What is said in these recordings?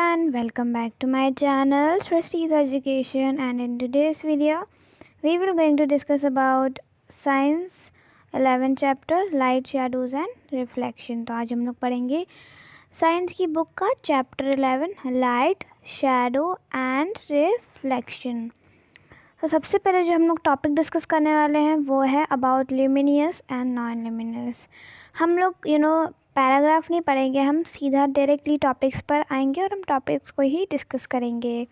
everyone, welcome back to my channel Srishti's Education, and in today's video we will going to discuss about science 11 chapter light shadows and reflection। तो आज हम लोग पढ़ेंगे science की book का chapter 11 light shadow and reflection. तो सबसे पहले जो हम लोग टॉपिक डिस्कस करने वाले हैं वो है about luminous and non luminous. हम लोग पैराग्राफ नहीं पढ़ेंगे, हम सीधा डायरेक्टली टॉपिक्स पर आएंगे और हम टॉपिक्स को ही डिस्कस करेंगे।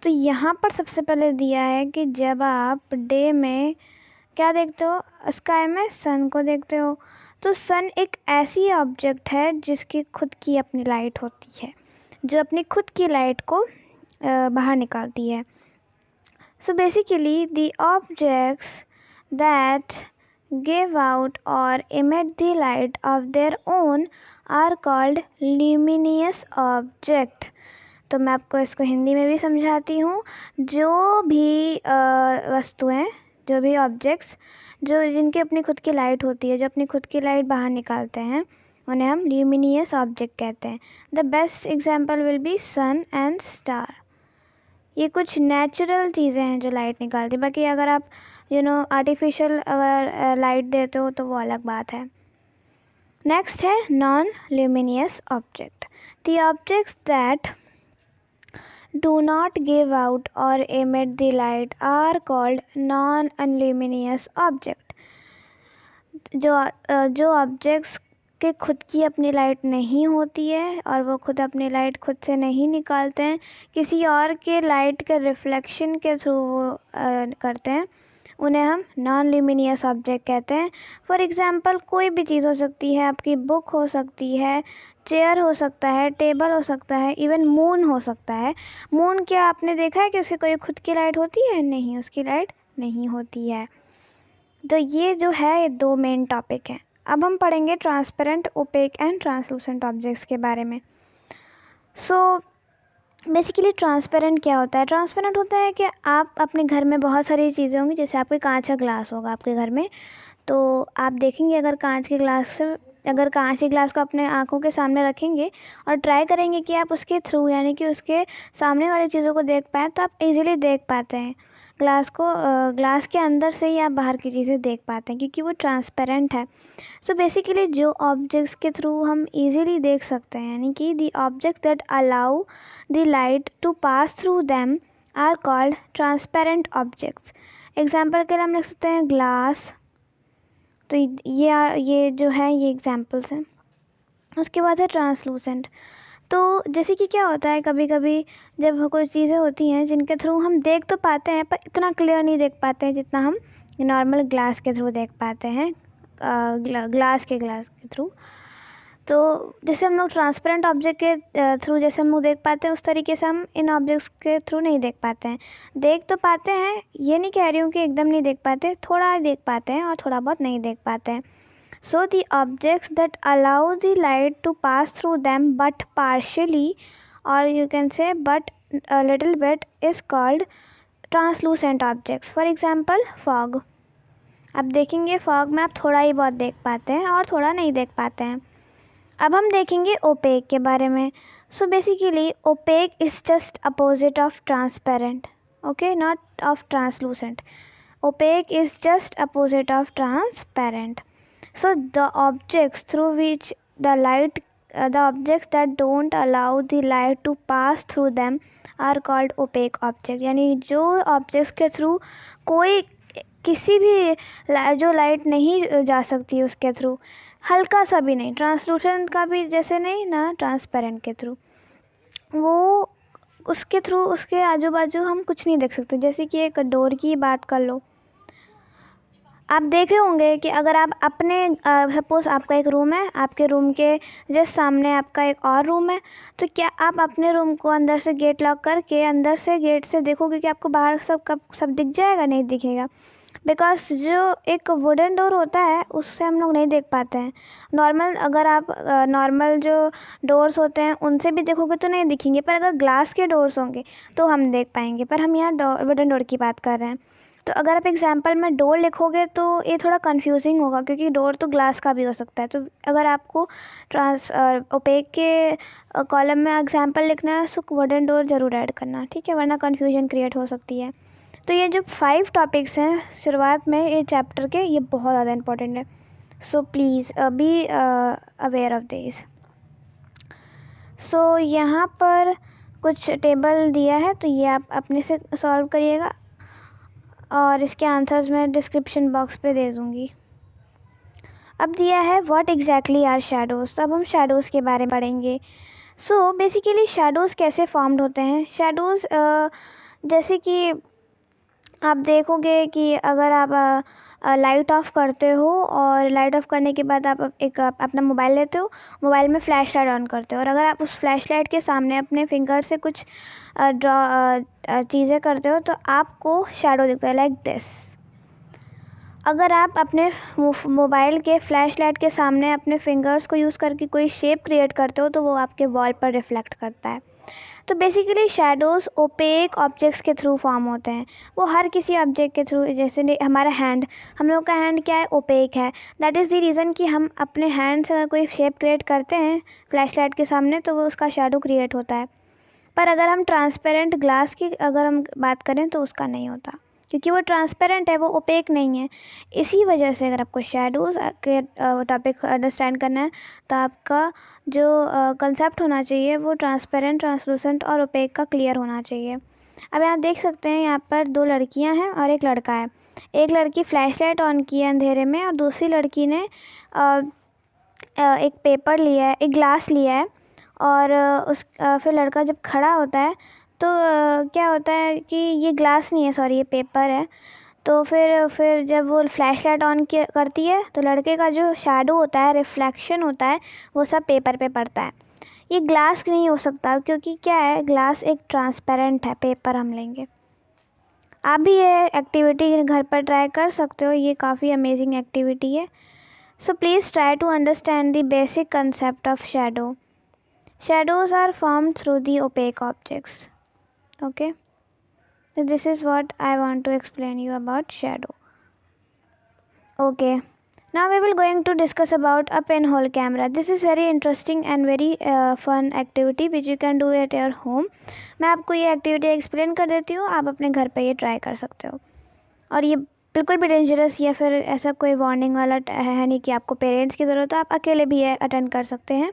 तो यहाँ पर सबसे पहले दिया है कि जब आप डे में क्या देखते हो, स्काई में सन को देखते हो, तो सन एक ऐसी ऑब्जेक्ट है जिसकी खुद की अपनी लाइट होती है, जो अपनी खुद की लाइट को बाहर निकालती है। So basically the objects that give out or emit the light of their own are called luminous object। तो मैं आपको इसको हिंदी में भी समझाती हूँ। जो भी वस्तुएं, जो भी ऑब्जेक्ट्स जो जिनकी अपनी खुद की लाइट होती है, जो अपनी खुद की लाइट बाहर निकालते हैं, उन्हें हम ल्यूमिनियस ऑब्जेक्ट कहते हैं। The best example will be sun and star. ये कुछ नेचुरल चीज़ें हैं जो लाइट निकालती है। बाकी अगर आप आर्टिफिशियल अगर लाइट देते हो तो वो अलग बात है। नेक्स्ट है non luminous object. The objects that do not give out और emit the light are called non unluminous object. जो ऑब्जेक्ट्स के खुद की अपनी लाइट नहीं होती है और वो खुद अपनी लाइट खुद से नहीं निकालते हैं, किसी और के लाइट के रिफ्लेक्शन के थ्रू वो करते हैं, उन्हें हम नॉन ल्यूमिनियस ऑब्जेक्ट कहते हैं। फॉर एग्ज़ाम्पल कोई भी चीज़ हो सकती है, आपकी बुक हो सकती है, चेयर हो सकता है, टेबल हो सकता है, इवन मून हो सकता है। मून क्या आपने देखा है कि उसकी कोई खुद की लाइट होती है? नहीं, उसकी लाइट नहीं होती है। तो ये जो है ये दो मेन टॉपिक हैं। अब हम पढ़ेंगे transparent, opaque and translucent objects के बारे में। सो बेसिकली ट्रांसपेरेंट क्या होता है? ट्रांसपेरेंट होता है कि आप अपने घर में बहुत सारी चीज़ें होंगी, जैसे आपके कांच का ग्लास होगा आपके घर में, तो आप देखेंगे अगर कांच के ग्लास को अपने आँखों के सामने रखेंगे और ट्राई करेंगे कि आप उसके थ्रू यानी कि उसके सामने वाली चीज़ों को देख पाएँ, तो आप इजीली देख पाते हैं ग्लास के अंदर से ही आप बाहर की चीज़ें देख पाते हैं, क्योंकि वो ट्रांसपेरेंट है। सो बेसिकली जो ऑब्जेक्ट्स के थ्रू हम इजीली देख सकते हैं, यानी कि the objects that allow the light to pass through them are called transparent objects. Example के लिए हम लिख सकते हैं ग्लास। तो ये जो है ये एग्जाम्पल्स हैं। उसके बाद है ट्रांसलूसेंट। तो जैसे कि क्या होता है, कभी कभी जब कुछ चीज़ें होती हैं जिनके थ्रू हम देख तो पाते हैं पर इतना क्लियर नहीं देख पाते हैं जितना हम नॉर्मल ग्लास के थ्रू देख पाते हैं, ग्लास के थ्रू। तो जैसे हम लोग ट्रांसपेरेंट ऑब्जेक्ट के थ्रू जैसे हम लोग देख पाते हैं, उस तरीके से हम इन ऑब्जेक्ट्स के थ्रू नहीं देख पाते हैं। देख तो पाते हैं, ये नहीं कह रही हूँ कि एकदम नहीं देख पाते, थोड़ा देख पाते हैं और थोड़ा बहुत नहीं देख पाते हैं। So the objects that allow the light to pass through them but partially, or you can say but a little bit, is called translucent objects. For example fog। अब देखेंगे फॉग में आप थोड़ा ही बहुत देख पाते हैं और थोड़ा नहीं देख पाते हैं। अब हम देखेंगे ओपेक के बारे में। So basically opaque is just opposite of transparent, okay, not of translucent. Opaque is just opposite of transparent. So the objects through which the objects that don't allow the light to pass through them are called opaque object। यानी जो objects के through कोई किसी भी जो light नहीं जा सकती उसके थ्रू, हल्का सा भी नहीं, ट्रांसलूसेंट का भी जैसे नहीं ना, ट्रांसपेरेंट के थ्रू वो उसके थ्रू उसके आजू बाजू हम कुछ नहीं देख सकते। जैसे कि एक डोर की बात कर लो, आप देखे होंगे कि अगर आप अपने सपोज़ आपका एक रूम है, आपके रूम के जस्ट सामने आपका एक और रूम है, तो क्या आप अपने रूम को अंदर से गेट लॉक करके अंदर से गेट से देखोगे कि आपको बाहर सब दिख जाएगा? नहीं दिखेगा, बिकॉज जो एक वुडन डोर होता है उससे हम लोग नहीं देख पाते हैं। अगर आप नॉर्मल जो डोर्स होते हैं उनसे भी देखोगे तो नहीं दिखेंगे, पर अगर ग्लास के डोर्स होंगे तो हम देख पाएंगे। पर हम यहाँ वुडन डोर की बात कर रहे हैं। तो अगर आप एग्जाम्पल में डोर लिखोगे तो ये थोड़ा कंफ्यूजिंग होगा, क्योंकि डोर तो ग्लास का भी हो सकता है। तो अगर आपको ओपेक के कॉलम में एग्जाम्पल लिखना है तो वुडन डोर ज़रूर ऐड करना, ठीक है, वरना कन्फ्यूजन क्रिएट हो सकती है। तो ये जो 5 टॉपिक्स हैं शुरुआत में ये चैप्टर के, ये बहुत ज़्यादा इंपॉर्टेंट है। So please be aware of this. So यहाँ पर कुछ टेबल दिया है, तो ये आप अपने से सॉल्व करिएगा और इसके आंसर्स मैं डिस्क्रिप्शन बॉक्स पे दे दूँगी। अब दिया है व्हाट एग्जैक्टली आर शैडोज़, तो अब हम शैडोज़ के बारे में पढ़ेंगे। सो बेसिकली शैडोज़ कैसे फॉर्म्ड होते हैं। शैडोज़ जैसे कि आप देखोगे कि अगर आप लाइट ऑफ करते हो और लाइट ऑफ करने के बाद आप अपना मोबाइल लेते हो, मोबाइल में फ्लैश लाइट ऑन करते हो, और अगर आप उस फ्लैश लाइट के सामने अपने फिंगर से कुछ चीज़ें करते हो तो आपको शैडो दिखता है, लाइक दिस। अगर आप अपने मोबाइल के फ्लैश लाइट के सामने अपने फिंगर्स को यूज़ करके कोई शेप क्रिएट करते हो तो वो आपके वॉल पर रिफ्लेक्ट करता है। तो बेसिकली शैडोज़ ओपेक ऑब्जेक्ट्स के थ्रू फॉर्म होते हैं। वो हर किसी ऑब्जेक्ट के थ्रू, जैसे हमारा हैंड, हम लोग का हैंड क्या है, ओपेक है। दैट इज़ द रीज़न कि हम अपने हैंड से अगर कोई शेप क्रिएट करते हैं फ्लैश लाइट के सामने तो वो उसका शैडो क्रिएट होता है। पर अगर हम ट्रांसपेरेंट ग्लास की अगर हम बात करें तो उसका नहीं होता, क्योंकि वो ट्रांसपेरेंट है, वो ओपेक नहीं है। इसी वजह से अगर आपको शैडोज़ के टॉपिक अंडरस्टैंड करना है तो आपका जो कंसेप्ट होना चाहिए वो ट्रांसपेरेंट, ट्रांसलूसेंट और ओपेक का क्लियर होना चाहिए। अब यहाँ देख सकते हैं, यहाँ पर 2 लड़कियाँ हैं और एक लड़का है। एक लड़की फ्लैश लाइट ऑन की है अंधेरे में, और दूसरी लड़की ने एक पेपर लिया है, एक ग्लास लिया है, और फिर लड़का जब खड़ा होता है तो क्या होता है कि ये ग्लास नहीं है, सॉरी ये पेपर है। तो फिर जब वो फ्लैश लाइट ऑन करती है तो लड़के का जो शैडो होता है, रिफ्लेक्शन होता है, वो सब पेपर पे पड़ता है। ये ग्लास नहीं हो सकता, क्योंकि क्या है, ग्लास एक ट्रांसपेरेंट है, पेपर हम लेंगे। आप भी ये एक्टिविटी घर पर ट्राई कर सकते हो, ये काफ़ी अमेजिंग एक्टिविटी है। So please try to understand the basic concept of shadow. Shadows are formed through the opaque objects. Okay. So this is what I want to explain you about shadow. Okay. Now we will going to discuss about a pinhole camera. This is very interesting and very fun activity which you can do at your home. मैं आपको ये activity explain कर देती हूँ, आप अपने घर पे ये try कर सकते हो। और ये बिल्कुल भी डेंजरस या फिर ऐसा कोई वार्निंग वाला है नहीं कि आपको पेरेंट्स की ज़रूरत है, आप अकेले भी अटेंड कर सकते हैं।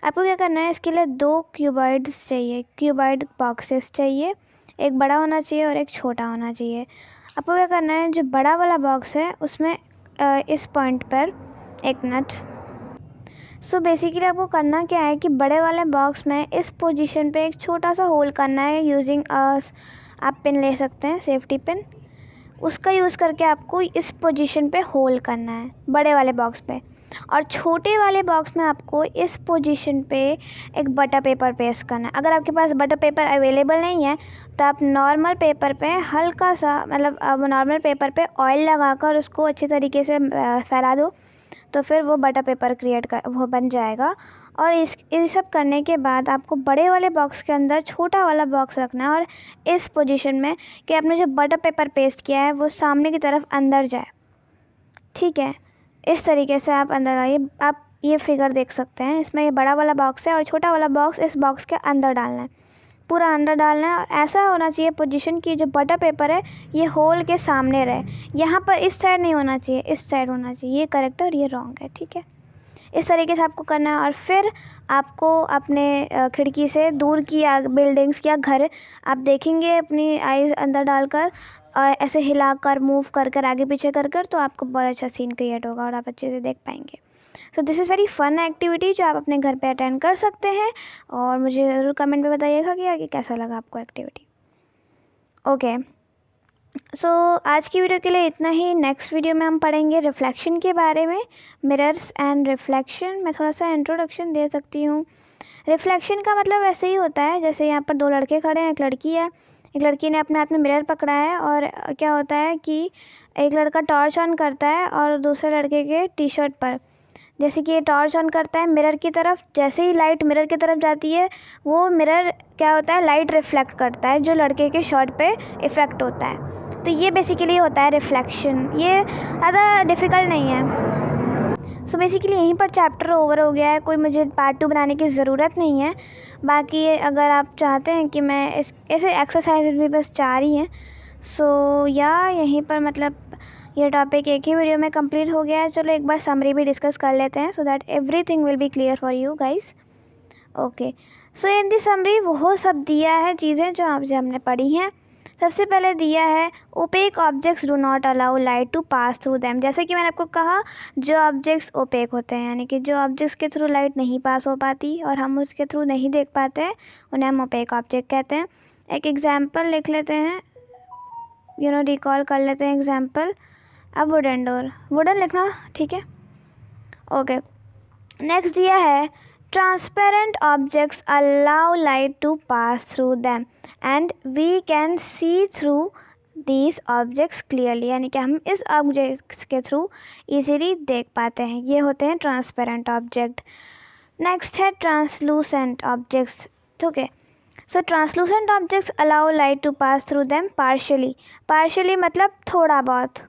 आपको क्या करना है, इसके लिए 2 क्यूबॉइड्स चाहिए, क्यूबॉइड बॉक्सेस चाहिए। एक बड़ा होना चाहिए और एक छोटा होना चाहिए। आपको क्या करना है, जो बड़ा वाला बॉक्स है उसमें इस पॉइंट पर एक नट। सो बेसिकली आपको करना क्या है कि बड़े वाले बॉक्स में इस पोजीशन पे एक छोटा सा होल करना है यूजिंग आप पिन ले सकते हैं, सेफ्टी पिन, उसका यूज़ करके आपको इस पोजीशन पे होल करना है बड़े वाले बॉक्स पे। और छोटे वाले बॉक्स में आपको इस पोजीशन पे एक बटर पेपर पेस्ट करना है। अगर आपके पास बटर पेपर अवेलेबल नहीं है तो आप नॉर्मल पेपर पे हल्का सा, मतलब अब नॉर्मल पेपर पे ऑयल लगाकर उसको अच्छे तरीके से फैला दो, तो फिर वो बटर पेपर वो बन जाएगा। और इस सब करने के बाद आपको बड़े वाले बॉक्स के अंदर छोटा वाला बॉक्स रखना है, और इस पोजीशन में कि आपने जो बटर पेपर पेस्ट किया है वो सामने की तरफ अंदर जाए, ठीक है। इस तरीके से आप अंदर आइए। आप ये फिगर देख सकते हैं, इसमें ये बड़ा वाला बॉक्स है और छोटा वाला बॉक्स इस बॉक्स के अंदर डालना है, पूरा अंदर डालना है। और ऐसा होना चाहिए पोजीशन की जो बटर पेपर है ये होल के सामने रहे, यहाँ पर इस साइड नहीं होना चाहिए, इस साइड होना चाहिए। ये करेक्ट है और ये रॉन्ग है, ठीक है। इस तरीके से आपको करना है। और फिर आपको अपने खिड़की से दूर की बिल्डिंग्स या घर आप देखेंगे अपनी आईज अंदर डालकर, और ऐसे हिलाकर मूव कर कर आगे पीछे कर कर, तो आपको बहुत अच्छा सीन क्रिएट होगा और आप अच्छे से देख पाएंगे। So this is very fun activity जो आप अपने घर पे अटेंड कर सकते हैं, और मुझे ज़रूर कमेंट में बताइएगा कि आगे कैसा लगा आपको एक्टिविटी। ओके, सो आज की वीडियो के लिए इतना ही। नेक्स्ट वीडियो में हम पढ़ेंगे रिफ्लेक्शन के बारे में, मिरर्स एंड रिफ्लेक्शन। मैं थोड़ा सा इंट्रोडक्शन दे सकती हूँ। रिफ्लेक्शन का मतलब ऐसे ही होता है, जैसे यहाँ पर 2 लड़के खड़े हैं, एक लड़की है। एक लड़की ने अपने हाथ में मिरर पकड़ा है, और क्या होता है कि एक लड़का टॉर्च ऑन करता है और दूसरे लड़के के टी शर्ट पर, जैसे कि ये टॉर्च ऑन करता है मिरर की तरफ, जैसे ही लाइट मिरर की तरफ जाती है वो मिरर क्या होता है, लाइट रिफ्लेक्ट करता है जो लड़के के शर्ट पे इफ़ेक्ट होता है, तो ये बेसिकली होता है रिफ्लेक्शन, ये ज़्यादा डिफ़िकल्ट नहीं है। सो बेसिकली यहीं पर चैप्टर ओवर हो गया है, कोई मुझे पार्ट 2 बनाने की ज़रूरत नहीं है। बाकी अगर आप चाहते हैं कि मैं ऐसे एक्सरसाइज भी बस 4 ही हैं, सो या यहीं पर मतलब ये टॉपिक एक ही वीडियो में कंप्लीट हो गया है। चलो एक बार समरी भी डिस्कस कर लेते हैं, so that everything will be clear for you guys. Okay, so in the summary वो सब दिया है चीज़ें जो आपसे हमने पढ़ी हैं। सबसे पहले दिया है opaque objects do not allow light to pass through them. जैसे कि मैंने आपको कहा, जो ऑब्जेक्ट्स ओपेक होते हैं यानी कि जो ऑब्जेक्ट्स के थ्रू लाइट नहीं पास हो पाती और हम उसके थ्रू नहीं देख पाते हैं, उन्हें हम ओपेक ऑब्जेक्ट कहते हैं। एक एग्जाम्पल लिख लेते हैं, रिकॉल कर लेते हैं एग्जाम्पल। अब वुडन डोर, वुडन लिखना ठीक है। ओके, नेक्स्ट दिया है transparent objects allow light to pass through them and we can see through these objects clearly, यानी कि हम इस ऑब्जेक्ट्स के थ्रू इजीली देख पाते हैं। ये होते हैं ट्रांसपेरेंट ऑब्जेक्ट। नेक्स्ट है ट्रांसलूसेंट ऑब्जेक्ट्स। ठीक है, so translucent objects allow light to pass through them partially. Partially मतलब थोड़ा बहुत।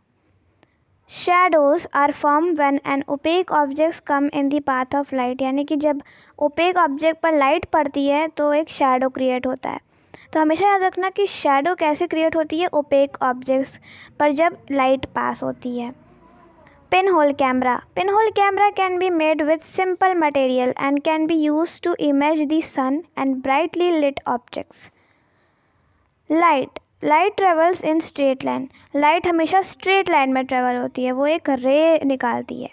Shadows are formed when an opaque objects come in the path of light, यानी कि जब ओपेक ऑब्जेक्ट पर लाइट पड़ती है तो एक शैडो क्रिएट होता है। तो हमेशा याद रखना कि शैडो कैसे क्रिएट होती है, ओपेक ऑब्जेक्ट्स पर जब लाइट पास होती है। Pin hole camera, pin hole camera can be made with simple material and can be use to image the sun and brightly lit objects. Light travels in straight line, light हमेशा straight line में travel होती है, वो एक ray निकालती है।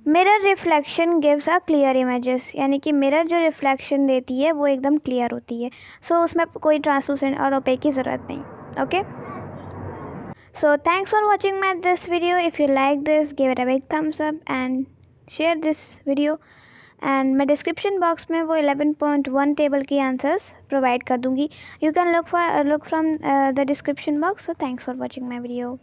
Mirror reflection gives a clear images, यानी कि मिरर जो रिफ्लेक्शन देती है वो एकदम क्लियर होती है। सो उसमें कोई ट्रांसलूसेंट और ओपेक की ज़रूरत नहीं। Okay, so thanks for watching my this video. If you like this, give it a big thumbs up and share this video. And मैं डिस्क्रिप्शन बॉक्स में वो 11.1 टेबल की आंसर्स प्रोवाइड कर दूँगी। You can look from the description box. So thanks for watching my video.